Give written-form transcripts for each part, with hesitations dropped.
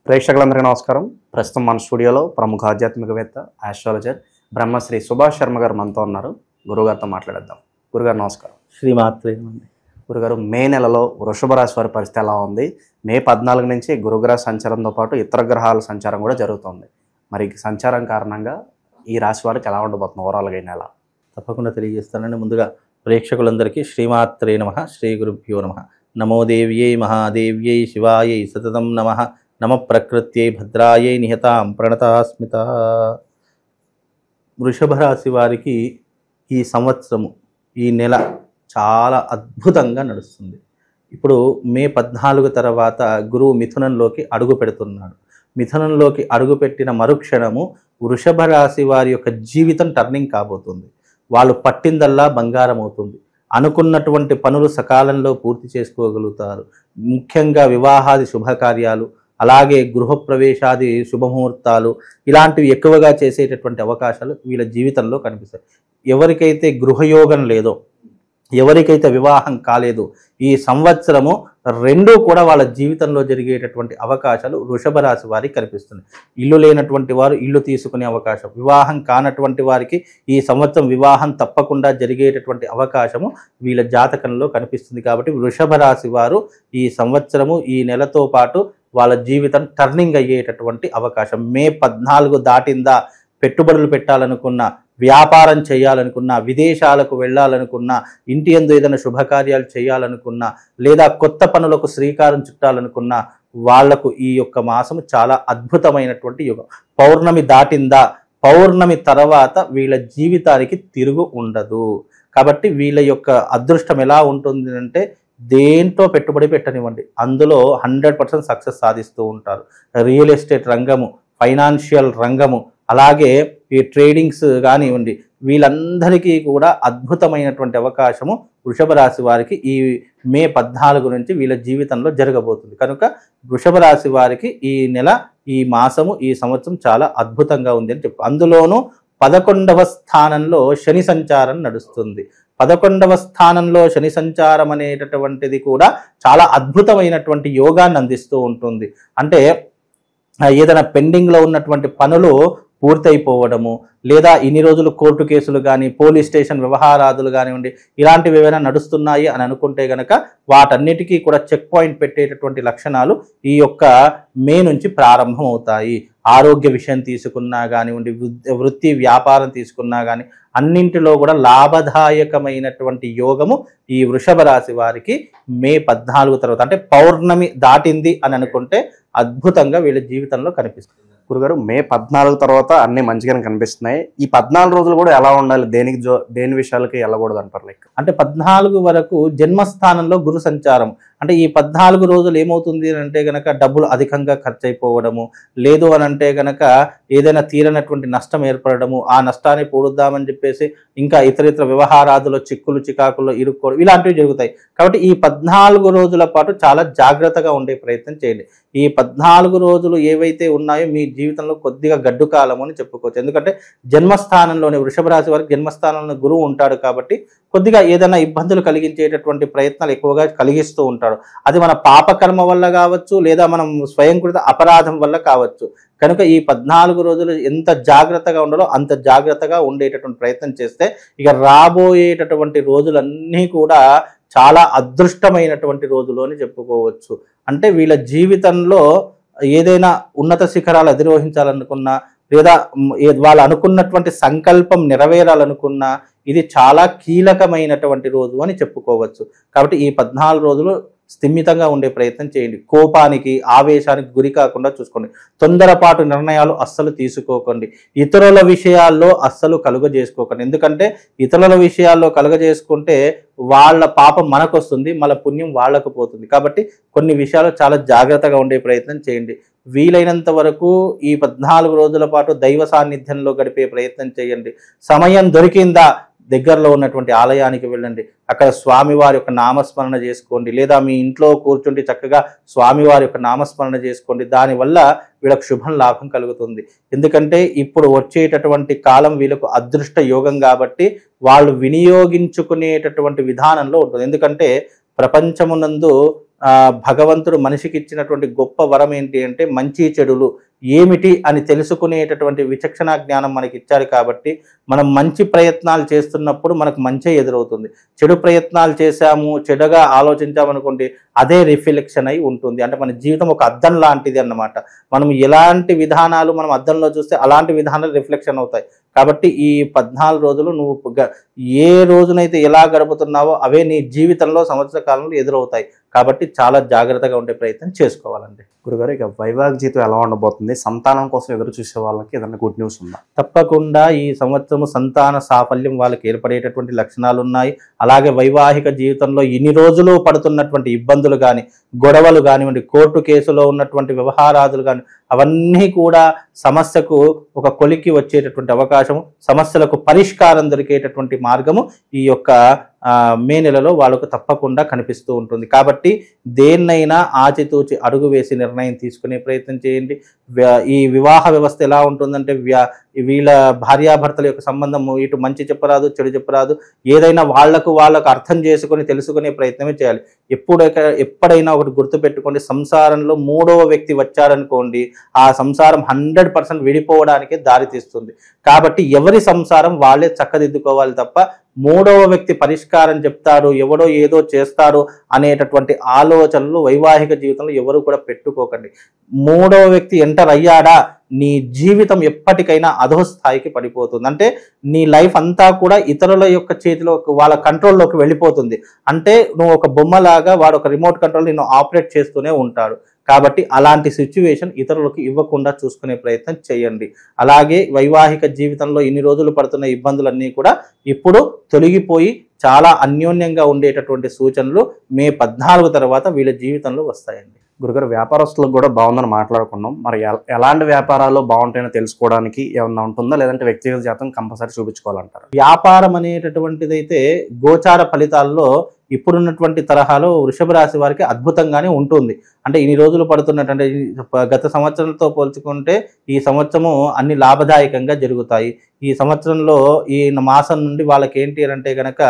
ప్రేక్షకులందరికీ నమస్కారం. ప్రస్తుతం మన స్టూడియోలో ప్రముఖ ఆధ్యాత్మికవేత్త ఆస్ట్రాలజర్ బ్రహ్మశ్రీ సుభాష్ శర్మ గారు మనతో ఉన్నారు. గురుగారితో మాట్లాడేద్దాం. గురుగారు నమస్కారం. శ్రీమాత్రే. గురుగారు, మే నెలలో వృషభ రాశి వారి పరిస్థితి ఎలా ఉంది? మే 14 నుంచి గురుగ్రహ సంచారంతో పాటు ఇతర గ్రహాల సంచారం కూడా జరుగుతుంది. మరి సంచారం కారణంగా ఈ రాశి వారికి ఎలా ఉండబోతుంది ఓవరాల్గా ఈ నెల? తప్పకుండా తెలియజేస్తానండి. ముందుగా ప్రేక్షకులందరికీ శ్రీమాత్రే నమః, శ్రీ గురుభ్యో నమః. నమో దేవ్యై మహాదేవ్యై శివాయై సతతం నమః. నమ ప్రకృత్యై భద్రాయై నిహతాం ప్రణతాస్మిత. వృషభ రాశి వారికి ఈ సంవత్సరము, ఈ నెల చాలా అద్భుతంగా నడుస్తుంది. ఇప్పుడు మే 14 తర్వాత గురువు మిథునంలోకి అడుగు పెడుతున్నాడు. మిథునంలోకి అడుగుపెట్టిన మరుక్షణము వృషభ రాశి వారి యొక్క జీవితం టర్నింగ్ కాబోతుంది. వాళ్ళు పట్టిందల్లా బంగారం అవుతుంది. అనుకున్నటువంటి పనులు సకాలంలో పూర్తి చేసుకోగలుగుతారు. ముఖ్యంగా వివాహాది శుభకార్యాలు, అలాగే గృహప్రవేశాది శుభముహూర్తాలు, ఇలాంటివి ఎక్కువగా చేసేటటువంటి అవకాశాలు వీళ్ళ జీవితంలో కనిపిస్తాయి. ఎవరికైతే గృహయోగం లేదో, ఎవరికైతే వివాహం కాలేదో, ఈ సంవత్సరము రెండూ కూడా వాళ్ళ జీవితంలో జరిగేటటువంటి అవకాశాలు వృషభ రాశి వారికి కనిపిస్తున్నాయి. ఇల్లు లేనటువంటి వారు ఇల్లు తీసుకునే అవకాశం, వివాహం కానటువంటి వారికి ఈ సంవత్సరం వివాహం తప్పకుండా జరిగేటటువంటి అవకాశము వీళ్ళ జాతకంలో కనిపిస్తుంది. కాబట్టి వృషభ రాశి వారు ఈ సంవత్సరము, ఈ నెలతో పాటు వాళ్ళ జీవితం టర్నింగ్ అయ్యేటటువంటి అవకాశం. మే 14 దాటిందా, పెట్టుబడులు పెట్టాలనుకున్నా, వ్యాపారం చేయాలనుకున్నా, విదేశాలకు వెళ్ళాలనుకున్నా, ఇంటి యందు ఏదైనా శుభకార్యాలు చేయాలనుకున్నా, లేదా కొత్త పనులకు శ్రీకారం చుట్టాలనుకున్నా, వాళ్లకు ఈ యొక్క మాసము చాలా అద్భుతమైనటువంటి యుగం. పౌర్ణమి దాటిందా, పౌర్ణమి తర్వాత వీళ్ళ జీవితానికి తిరుగు ఉండదు. కాబట్టి వీళ్ళ యొక్క అదృష్టం ఎలా ఉంటుంది అంటే, దేంట్లో పెట్టుబడి పెట్టనివ్వండి, అందులో 100% సక్సెస్ సాధిస్తూ ఉంటారు. రియల్ ఎస్టేట్ రంగము, ఫైనాన్షియల్ రంగము, అలాగే ఈ ట్రేడింగ్స్ కానివ్వండి, వీళ్ళందరికీ కూడా అద్భుతమైనటువంటి అవకాశము వృషభ రాశి వారికి ఈ మే 14 నుంచి వీళ్ళ జీవితంలో జరగబోతుంది. కనుక వృషభ రాశి వారికి ఈ నెల, ఈ మాసము, ఈ సంవత్సరం చాలా అద్భుతంగా ఉంది అని చెప్పు. అందులోనూ 11వ స్థానంలో శని సంచారం నడుస్తుంది. 11వ స్థానంలో శని సంచారం అనేటటువంటిది కూడా చాలా అద్భుతమైనటువంటి యోగాన్ని అందిస్తూ ఉంటుంది. అంటే ఏదైనా పెండింగ్లో ఉన్నటువంటి పనులు పూర్తయిపోవడము, లేదా ఇన్ని రోజులు కోర్టు కేసులు కానీ, పోలీస్ స్టేషన్ వ్యవహారాదులు కానివ్వండి, ఇలాంటివి ఏవైనా నడుస్తున్నాయి అని అనుకుంటే కనుక వాటన్నిటికీ కూడా చెక్ పాయింట్ పెట్టేటటువంటి లక్షణాలు ఈ యొక్క మే నుంచి ప్రారంభం అవుతాయి. ఆరోగ్య విషయం తీసుకున్నా కానివ్వండి, వృత్తి వ్యాపారం తీసుకున్నా కానీ, అన్నింటిలో కూడా లాభదాయకమైనటువంటి యోగము ఈ వృషభ రాశి వారికి మే 14 తర్వాత, అంటే పౌర్ణమి దాటింది అని అనుకుంటే అద్భుతంగా వీళ్ళ జీవితంలో కనిపిస్తుంది. గురుగారు, మే 14 తర్వాత అన్ని మంచిగానే కనిపిస్తున్నాయి. ఈ 14 రోజులు కూడా ఎలా ఉండాలి? దేని విషయాలకి వెళ్ళకూడదు అంటారు? అంటే 14 వరకు జన్మస్థానంలో గురు సంచారం. అంటే ఈ 14 రోజులు ఏమవుతుంది అంటే గనక డబ్బులు అధికంగా ఖర్చు అయిపోవడము, లేదు అని అంటే గనక ఏదైనా తీరనటువంటి నష్టం ఏర్పడము, ఆ నష్టాన్ని పూడుద్దామని చెప్పేసి ఇంకా ఇతర వ్యవహారాదులో చిక్కులు చికాకుల్లో ఇరుక్కోవడం, ఇలాంటివి జరుగుతాయి. కాబట్టి ఈ 14 రోజుల పాటు చాలా జాగ్రత్తగా ఉండే ప్రయత్నం చేయండి. ఈ 14 రోజులు ఏవైతే ఉన్నాయో మీ జీవితంలో కొద్దిగా గడ్డు కాలం అని చెప్పుకోవచ్చు. ఎందుకంటే జన్మస్థానంలోనే, వృషభ రాశి వారికి జన్మస్థానంలో గురువు ఉంటాడు కాబట్టి కొద్దిగా ఏదైనా ఇబ్బందులు కలిగించేటటువంటి ప్రయత్నాలు ఎక్కువగా కలిగిస్తూ ఉంటాడు. అది మన పాపకర్మ వల్ల కావచ్చు, లేదా మనం స్వయంకృత అపరాధం వల్ల కావచ్చు. కనుక ఈ 14 రోజులు ఎంత జాగ్రత్తగా ఉండాలో అంత జాగ్రత్తగా ఉండేటటువంటి ప్రయత్నం చేస్తే ఇక రాబోయేటటువంటి రోజులన్నీ కూడా చాలా అదృష్టమైనటువంటి రోజులు అని చెప్పుకోవచ్చు. అంటే వీళ్ళ జీవితంలో ఏదైనా ఉన్నత శిఖరాలు అధిరోహించాలనుకున్నా, లేదా వాళ్ళు అనుకున్నటువంటి సంకల్పం నెరవేరాలనుకున్నా, ఇది చాలా కీలకమైనటువంటి రోజు అని చెప్పుకోవచ్చు. కాబట్టి ఈ 14 రోజులు స్థిమితంగా ఉండే ప్రయత్నం చేయండి. కోపానికి, ఆవేశానికి గురి కాకుండా చూసుకోండి. తొందరపాటు నిర్ణయాలు అస్సలు తీసుకోకండి. ఇతరుల విషయాల్లో అస్సలు కలుగజేసుకోకండి. ఎందుకంటే ఇతరుల విషయాల్లో కలుగజేసుకుంటే వాళ్ళ పాపం మనకు వస్తుంది, మన పుణ్యం వాళ్ళకు పోతుంది. కాబట్టి కొన్ని విషయాలు చాలా జాగ్రత్తగా ఉండే ప్రయత్నం చేయండి. వీలైనంత వరకు ఈ 14 రోజుల పాటు దైవ సాన్నిధ్యంలో గడిపే ప్రయత్నం చేయండి. సమయం దొరికిందా, దగ్గరలో ఉన్నటువంటి ఆలయానికి వెళ్ళండి, అక్కడ స్వామివారి యొక్క నామస్మరణ చేసుకోండి, లేదా మీ ఇంట్లో కూర్చుండి చక్కగా స్వామివారి యొక్క నామస్మరణ చేసుకోండి. దానివల్ల వీళ్ళకు శుభం లాభం కలుగుతుంది. ఎందుకంటే ఇప్పుడు వచ్చేటటువంటి కాలం వీళ్ళకు అదృష్ట యోగం కాబట్టి వాళ్ళు వినియోగించుకునేటటువంటి విధానంలో ఉంటుంది. ఎందుకంటే ప్రపంచమునందు భగవంతుడు మనిషికి ఇచ్చినటువంటి గొప్ప వరం ఏంటి అంటే మంచి చెడులు ఏమిటి అని తెలుసుకునేటటువంటి విచక్షణ జ్ఞానం మనకి ఇచ్చారు కాబట్టి మనం మంచి ప్రయత్నాలు చేస్తున్నప్పుడు మనకు మంచి ఎదురవుతుంది. చెడు ప్రయత్నాలు చేశాము, చెడుగా ఆలోచించామనుకోండి, అదే రిఫ్లెక్షన్ అయి ఉంటుంది. అంటే మన జీవితం ఒక అద్దం లాంటిది అన్నమాట. మనం ఎలాంటి విధానాలు మనం అద్దంలో చూస్తే అలాంటి విధానాలు రిఫ్లెక్షన్ అవుతాయి. కాబట్టి ఈ 14 రోజులు నువ్వు ఏ రోజునైతే ఎలా గడుపుతున్నావో అవే నీ జీవితంలో సంవత్సర కాలంలో ఎదురవుతాయి. కాబట్టి చాలా జాగ్రత్తగా ఉండే ప్రయత్నం చేసుకోవాలండి. గురుగారు, ఇక వైవాహిక జీవితం ఎలా ఉండబోతుంది? సంతానం కోసం ఎదురు చూసే వాళ్ళకి ఏదైనా గుడ్ న్యూస్ ఉందా? తప్పకుండా ఈ సంవత్సరం సంతాన సాఫల్యం వాళ్ళకి ఏర్పడేటటువంటి లక్షణాలు ఉన్నాయి. అలాగే వైవాహిక జీవితంలో ఇన్ని రోజులు పడుతున్నటువంటి ఇబ్బందులు కానీ, గొడవలు కానివ్వండి, కోర్టు కేసులో ఉన్నటువంటి వ్యవహారాదులు కానీ, అవన్నీ కూడా సమస్యకు ఒక కొలికి వచ్చేటటువంటి అవకాశము, సమస్యలకు పరిష్కారం దొరికేటటువంటి మార్గము ఈ యొక్క మే నెలలో వాళ్ళకు తప్పకుండా కనిపిస్తూ ఉంటుంది. కాబట్టి దేన్నైనా ఆచితూచి అడుగు వేసి నిర్ణయం తీసుకునే ప్రయత్నం చేయండి. ఈ వివాహ వ్యవస్థ ఎలా ఉంటుందంటే వీళ్ళ భార్యాభర్తల యొక్క సంబంధం ఇటు మంచి చెప్పరాదు, చెడు చెప్పరాదు, ఏదైనా వాళ్ళకు అర్థం చేసుకొని తెలుసుకునే ప్రయత్నమే చేయాలి. ఎప్పుడైనా ఒకటి గుర్తుపెట్టుకోండి, సంసారంలో మూడవ వ్యక్తి వచ్చారనుకోండి, ఆ సంసారం 100% విడిపోవడానికే దారి తీస్తుంది. కాబట్టి ఎవరి సంసారం వాళ్ళే చక్కదిద్దుకోవాలి తప్ప మూడవ వ్యక్తి పరిష్కారం చెప్తాడు, ఎవడో ఏదో చేస్తాడు అనేటటువంటి ఆలోచనలు వైవాహిక జీవితంలో ఎవరు కూడా పెట్టుకోకండి. మూడవ వ్యక్తి ఎంటర్ అయ్యాడా నీ జీవితం ఎప్పటికైనా అధోస్థాయికి పడిపోతుంది. అంటే నీ లైఫ్ అంతా కూడా ఇతరుల యొక్క చేతిలో, వాళ్ళ కంట్రోల్లోకి వెళ్ళిపోతుంది. అంటే నువ్వు ఒక బొమ్మలాగా, వాడు ఒక రిమోట్ కంట్రోల్ నిన్ను ఆపరేట్ చేస్తూనే ఉంటాడు. కాబట్టి అలాంటి సిచ్యువేషన్ ఇతరులకు ఇవ్వకుండా చూసుకునే ప్రయత్నం చేయండి. అలాగే వైవాహిక జీవితంలో ఇన్ని రోజులు పడుతున్న ఇబ్బందులన్నీ కూడా ఇప్పుడు తొలగిపోయి చాలా అన్యోన్యంగా ఉండేటటువంటి సూచనలు మే 14 తర్వాత వీళ్ళ జీవితంలో వస్తాయండి. గురుగారు, వ్యాపారస్తులకు కూడా బాగుందని మాట్లాడుకున్నాం. మరి ఎలాంటి వ్యాపారాలు బాగుంటాయో తెలుసుకోవడానికి ఏమన్నా ఉంటుందా, లేదంటే వ్యక్తిగత జాతకం కంపల్సరీ చూపించుకోవాలంటారు? వ్యాపారం అనేటటువంటిదైతే గోచార ఫలితాల్లో ఇప్పుడున్నటువంటి తరహాలో వృషభ రాశి వారికి అద్భుతంగానే ఉంటుంది. అంటే ఇన్ని రోజులు పడుతున్నటువంటి గత సంవత్సరంతో పోల్చుకుంటే ఈ సంవత్సరము అన్ని లాభదాయకంగా జరుగుతాయి. ఈ సంవత్సరంలో ఈ మాసం నుండి వాళ్ళకి ఏంటి అంటే కనుక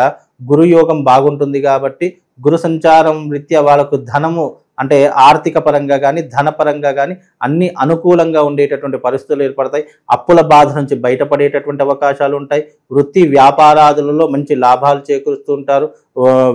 గురుయోగం బాగుంటుంది. కాబట్టి గురు సంచారం రీత్యా వాళ్ళకు ధనము అంటే ఆర్థిక పరంగా కానీ, ధనపరంగా కానీ అన్ని అనుకూలంగా ఉండేటటువంటి పరిస్థితులు ఏర్పడతాయి. అప్పుల బాధ నుంచి బయటపడేటటువంటి అవకాశాలు ఉంటాయి. వృత్తి వ్యాపారాదులలో మంచి లాభాలు చేకూరుస్తూ ఉంటారు.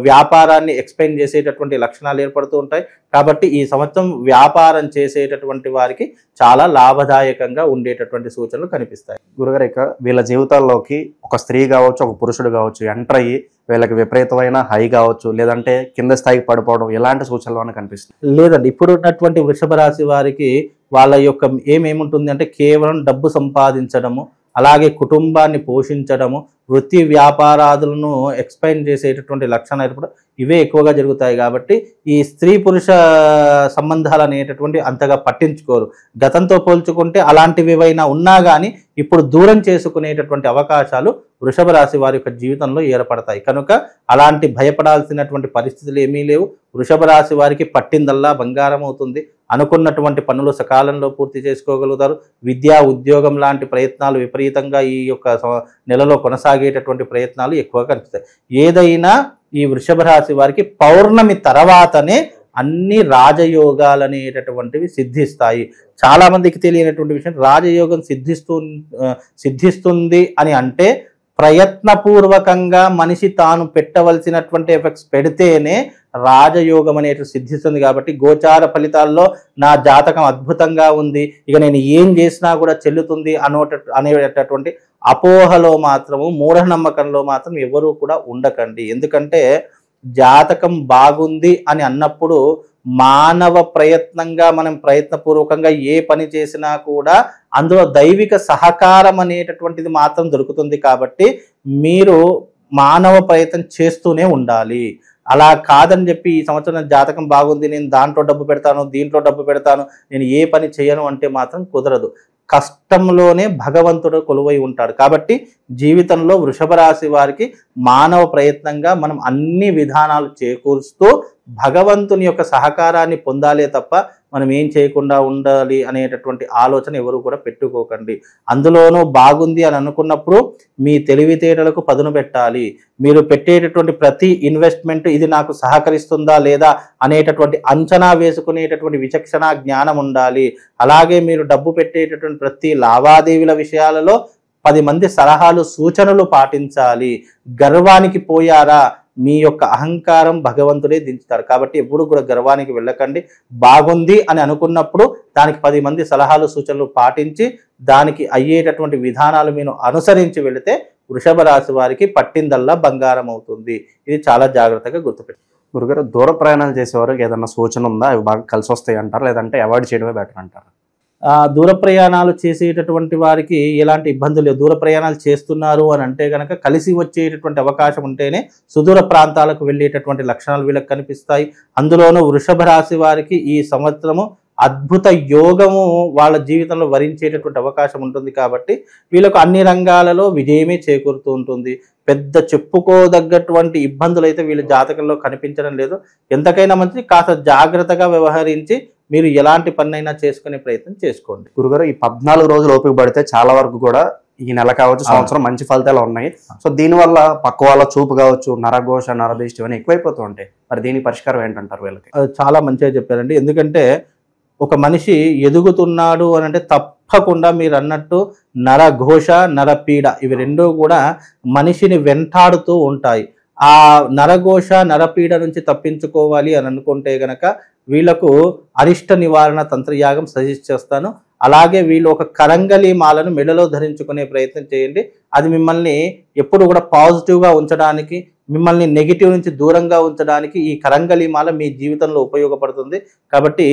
వ్యాపారాన్ని ఎక్స్పెండ్ చేసేటటువంటి లక్షణాలు ఏర్పడుతూ ఉంటాయి. కాబట్టి ఈ సంవత్సరం వ్యాపారం చేసేటటువంటి వారికి చాలా లాభదాయకంగా ఉండేటటువంటి సూచనలు కనిపిస్తాయి. గురుగారు, ఇక వీళ్ళ జీవితాల్లోకి ఒక స్త్రీ కావచ్చు, ఒక పురుషుడు కావచ్చు ఎంటర్ అయ్యి వీళ్ళకి విపరీతమైన హై కావచ్చు, లేదంటే కింద స్థాయికి పడిపోవడం, ఎలాంటి సూచనలు కనిపిస్తుంది? లేదండి, ఇప్పుడు ఉన్నటువంటి వృషభ రాశి వారికి వాళ్ళ యొక్క ఏమేముంటుంది అంటే కేవలం డబ్బు సంపాదించడము, అలాగే కుటుంబాన్ని పోషించడము, వృత్తి వ్యాపారాదులను ఎక్స్పెండ్ చేసేటటువంటి లక్షణాలు ఏర్పడడం, ఇవే ఎక్కువగా జరుగుతాయి. కాబట్టి ఈ స్త్రీ పురుష సంబంధాలు అనేటటువంటి అంతగా పట్టించుకోరు. గతంతో పోల్చుకుంటే అలాంటివి ఏవైనా ఉన్నా కానీ ఇప్పుడు దూరం చేసుకునేటటువంటి అవకాశాలు వృషభ రాశి వారి యొక్క జీవితంలో ఏర్పడతాయి. కనుక అలాంటి భయపడాల్సినటువంటి పరిస్థితులు ఏమీ లేవు. వృషభ రాశి వారికి పట్టిందల్లా బంగారం అవుతుంది. అనుకున్నటువంటి పనులు సకాలంలో పూర్తి చేసుకోగలుగుతారు. విద్యా ఉద్యోగం లాంటి ప్రయత్నాలు విపరీతంగా ఈ యొక్క నెలలో కొనసాగేటటువంటి ప్రయత్నాలు ఎక్కువగా కనిపిస్తాయి. ఏదైనా ఈ వృషభ రాశి వారికి పౌర్ణమి తర్వాతనే అన్ని రాజయోగాలు అనేటటువంటివి సిద్ధిస్తాయి. చాలా మందికి తెలియనటువంటి విషయం, రాజయోగం సిద్ధిస్తుంది అని అంటే ప్రయత్నపూర్వకంగా మనిషి తాను పెట్టవలసినటువంటి ఎఫెక్ట్స్ పెడితేనే రాజయోగం అనేటువంటి సిద్ధిస్తుంది. కాబట్టి గోచార ఫలితాల్లో నా జాతకం అద్భుతంగా ఉంది, ఇక నేను ఏం చేసినా కూడా చెల్లుతుంది అనేటటువంటి అపోహలో మాత్రము, మూఢనమ్మకంలో మాత్రం ఎవరూ కూడా ఉండకండి. ఎందుకంటే జాతకం బాగుంది అని అన్నప్పుడు మానవ ప్రయత్నంగా మనం ప్రయత్నపూర్వకంగా ఏ పని చేసినా కూడా అందులో దైవిక సహకారం అనేటటువంటిది మాత్రం దొరుకుతుంది. కాబట్టి మీరు మానవ ప్రయత్నం చేస్తూనే ఉండాలి. అలా కాదని చెప్పి ఈ సంవత్సరం జాతకం బాగుంది, నేను దాంట్లో డబ్బు పెడతాను, దీంట్లో డబ్బు పెడతాను, నేను ఏ పని చేయను అంటే మాత్రం కుదరదు. కష్టంలోనే భగవంతుడు కొలువై ఉంటాడు. కాబట్టి జీవితంలో వృషభ రాశి వారికి మానవ ప్రయత్నంగా మనం అన్ని విధానాలు చేకూరుస్తూ భగవంతుని యొక్క సహకారాన్ని పొందాలే తప్ప మనం ఏం చేయకుండా ఉండాలి అనేటటువంటి ఆలోచన ఎవరు కూడా పెట్టుకోకండి. అందులోనూ బాగుంది అని అనుకున్నప్పుడు మీ తెలివితేటలకు పదును పెట్టాలి. మీరు పెట్టేటటువంటి ప్రతి ఇన్వెస్ట్మెంట్ ఇది నాకు సహకరిస్తుందా లేదా అనేటటువంటి అంచనా వేసుకునేటటువంటి విచక్షణ జ్ఞానం ఉండాలి. అలాగే మీరు డబ్బు పెట్టేటటువంటి ప్రతి లావాదేవీల విషయాలలో 10 మంది సలహాలు సూచనలు పాటించాలి. గర్వానికి పోయారా మీ యొక్క అహంకారం భగవంతుడే దించుతారు. కాబట్టి ఎప్పుడు కూడా గర్వానికి వెళ్ళకండి. బాగుంది అని అనుకున్నప్పుడు దానికి 10 మంది సలహాలు సూచనలు పాటించి దానికి అయ్యేటటువంటి విధానాలు మీరు అనుసరించి వెళితే వృషభ రాశి వారికి పట్టిందల్లా బంగారం అవుతుంది. ఇది చాలా జాగ్రత్తగా గుర్తుపెట్టారు. గురుగారు, దూర ప్రయాణాలు చేసేవారికి ఏదన్నా సూచన ఉందా? అవి బాగా కలిసి వస్తాయి అంటారు, లేదంటే అవాయిడ్ చేయడమే బెటర్ అంటారు? దూర ప్రయాణాలు చేసేటటువంటి వారికి ఎలాంటి ఇబ్బందులు లేవు. దూర ప్రయాణాలు చేస్తున్నారు అని అంటే కనుక కలిసి వచ్చేటటువంటి అవకాశం ఉంటేనే సుదూర ప్రాంతాలకు వెళ్ళేటటువంటి లక్షణాలు వీళ్ళకి కనిపిస్తాయి. అందులోనూ వృషభ రాశి వారికి ఈ సంవత్సరము అద్భుత యోగము వాళ్ళ జీవితంలో వరించేటటువంటి అవకాశం ఉంటుంది. కాబట్టి వీళ్ళకు అన్ని రంగాలలో విజయమే చేకూరుతూ ఉంటుంది. పెద్ద చెప్పుకోదగ్గటువంటి ఇబ్బందులు అయితే వీళ్ళ జాతకంలో కనిపించడం లేదు. ఎంతకైనా మంచి కాస్త జాగ్రత్తగా వ్యవహరించి మీరు ఎలాంటి పన్నైనా చేసుకునే ప్రయత్నం చేసుకోండి. గురుగారు, ఈ 14 రోజులు ఓపిక పడితే చాలా వరకు కూడా ఈ నెల కావచ్చు, సంవత్సరం మంచి ఫలితాలు ఉన్నాయి. సో దీనివల్ల పక్క వాళ్ళ చూపు కావచ్చు, నరఘోష, నరదిష్టి ఇవన్నీ ఎక్కువైపోతూ ఉంటాయి. మరి దీని పరిష్కారం ఏంటంటారు వీళ్ళకి? చాలా మంచిగా చెప్పారండి. ఎందుకంటే ఒక మనిషి ఎదుగుతున్నాడు అని అంటే తప్పకుండా మీరు అన్నట్టు నరఘోష, నరపీడ ఇవి రెండూ కూడా మనిషిని వెంటాడుతూ ఉంటాయి. ఆ నరఘోష, నరపీడ నుంచి తప్పించుకోవాలి అని అనుకుంటే గనక వీళ్ళకు అరిష్ట నివారణ తంత్రయాగం సజెస్ట్ చేస్తాను. అలాగే వీళ్ళు ఒక కరంగలి మాలను మెడలో ధరించుకునే ప్రయత్నం చేయండి. అది మిమ్మల్ని ఎప్పుడు కూడా పాజిటివ్గా ఉంచడానికి, మిమ్మల్ని నెగిటివ్ నుంచి దూరంగా ఉంచడానికి ఈ కరంగలి మాల మీ జీవితంలో ఉపయోగపడుతుంది. కాబట్టి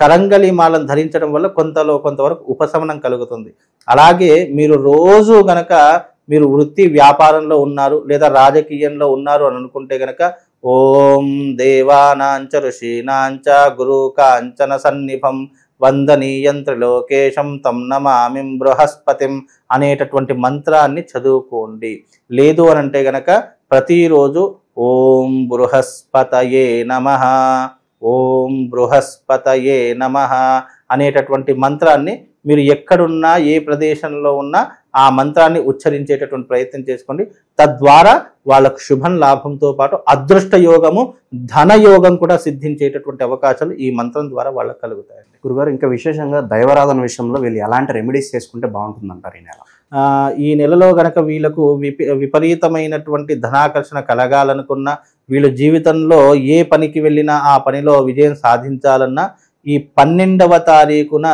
కరంగలి మాలను ధరించడం వల్ల కొంతవరకు ఉపశమనం కలుగుతుంది. అలాగే మీరు రోజు గనక మీరు వృత్తి వ్యాపారంలో ఉన్నారు లేదా రాజకీయంలో ఉన్నారు అని అనుకుంటే గనక ఓం దేవానాంచ ఋషీనాంచ గురు కాంచన సన్నిభం వందనీయం త్రిలోకేశం తం నమామిం బృహస్పతిం అనేటటువంటి మంత్రాన్ని చదువుకోండి. లేదు అని అంటే గనక ప్రతిరోజు ఓం బృహస్పతయే నమః, ఓం బృహస్పతయే నమః అనేటటువంటి మంత్రాన్ని మీరు ఎక్కడున్నా ఏ ప్రదేశంలో ఉన్నా ఆ మంత్రాన్ని ఉచ్చరించేటటువంటి ప్రయత్నం చేసుకోండి. తద్వారా వాళ్ళకు శుభం లాభంతో పాటు అదృష్ట యోగము, ధన యోగం కూడా సిద్ధించేటటువంటి అవకాశాలు ఈ మంత్రం ద్వారా వాళ్ళకు కలుగుతాయండి. గురుగారు, ఇంకా విశేషంగా దైవారాధన విషయంలో వీళ్ళు ఎలాంటి రెమెడీస్ చేసుకుంటే బాగుంటుందంటారు ఈ నెల? ఈ నెలలో గనక వీళ్ళకు విపరీతమైనటువంటి ధనాకర్షణ కలగాలనుకున్నా, వీళ్ళ జీవితంలో ఏ పనికి వెళ్ళినా ఆ పనిలో విజయం సాధించాలన్నా ఈ 12వ తారీఖున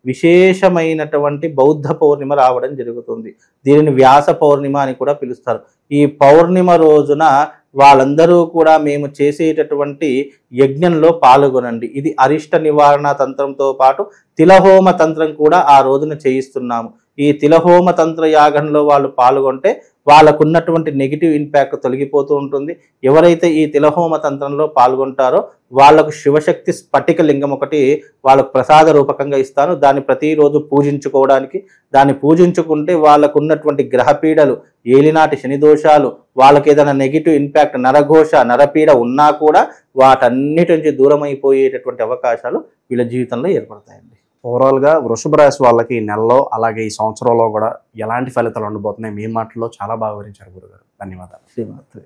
విశేషమైనటువంటి బౌద్ధ పౌర్ణిమ రావడం జరుగుతుంది. దీనిని వ్యాస పౌర్ణిమ అని కూడా పిలుస్తారు. ఈ పౌర్ణిమ రోజున వాళ్ళందరూ కూడా మేము చేసేటటువంటి యజ్ఞంలో పాల్గొనండి. ఇది అరిష్ట నివారణ తంత్రంతో పాటు తిలహోమ తంత్రం కూడా ఆ రోజున చేయిస్తున్నాము. ఈ తిలహోమ తంత్ర యాగంలో వాళ్ళు పాల్గొంటే వాళ్ళకున్నటువంటి నెగిటివ్ ఇంపాక్ట్ తొలగిపోతూ ఉంటుంది. ఎవరైతే ఈ తిలహోమ తంత్రంలో పాల్గొంటారో వాళ్లకు శివశక్తి స్ఫటిక లింగం ఒకటి వాళ్ళకు ప్రసాద రూపకంగా ఇస్తాను. దాన్ని ప్రతిరోజు పూజించుకోవడానికి, దాన్ని పూజించుకుంటే వాళ్ళకు ఉన్నటువంటి గ్రహపీడలు, ఏలినాటి శని దోషాలు, వాళ్ళకి ఏదైనా నెగిటివ్ ఇంపాక్ట్, నరఘోష, నరపీడ ఉన్నా కూడా వాటన్నిటి నుంచి దూరం అయిపోయేటటువంటి అవకాశాలు వీళ్ళ జీవితంలో ఏర్పడతాయండి. ఓవరాల్గా వృషభ రాశి వాళ్ళకి ఈ నెలలో అలాగే ఈ సంవత్సరంలో కూడా ఎలాంటి ఫలితాలు ఉండబోతున్నాయి మీ మాటల్లో చాలా బాగా వివరించారు గురుగారు. ధన్యవాదాలు. శ్రీమాత్రే.